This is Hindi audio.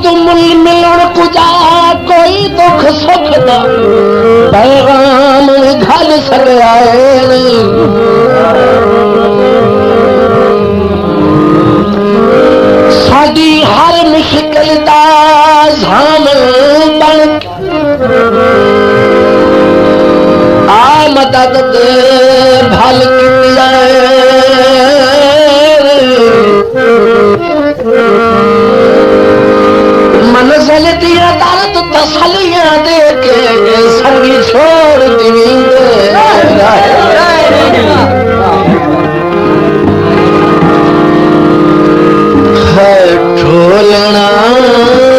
मुल मिलण कुजा कोई दुख सुख दा पैगाम घल सकिया साडी हर मुश्किल दा ज़ामन बन आ मदद दे भल किया मंजिल दिया दर्द तसलियां दे के संगी छोड़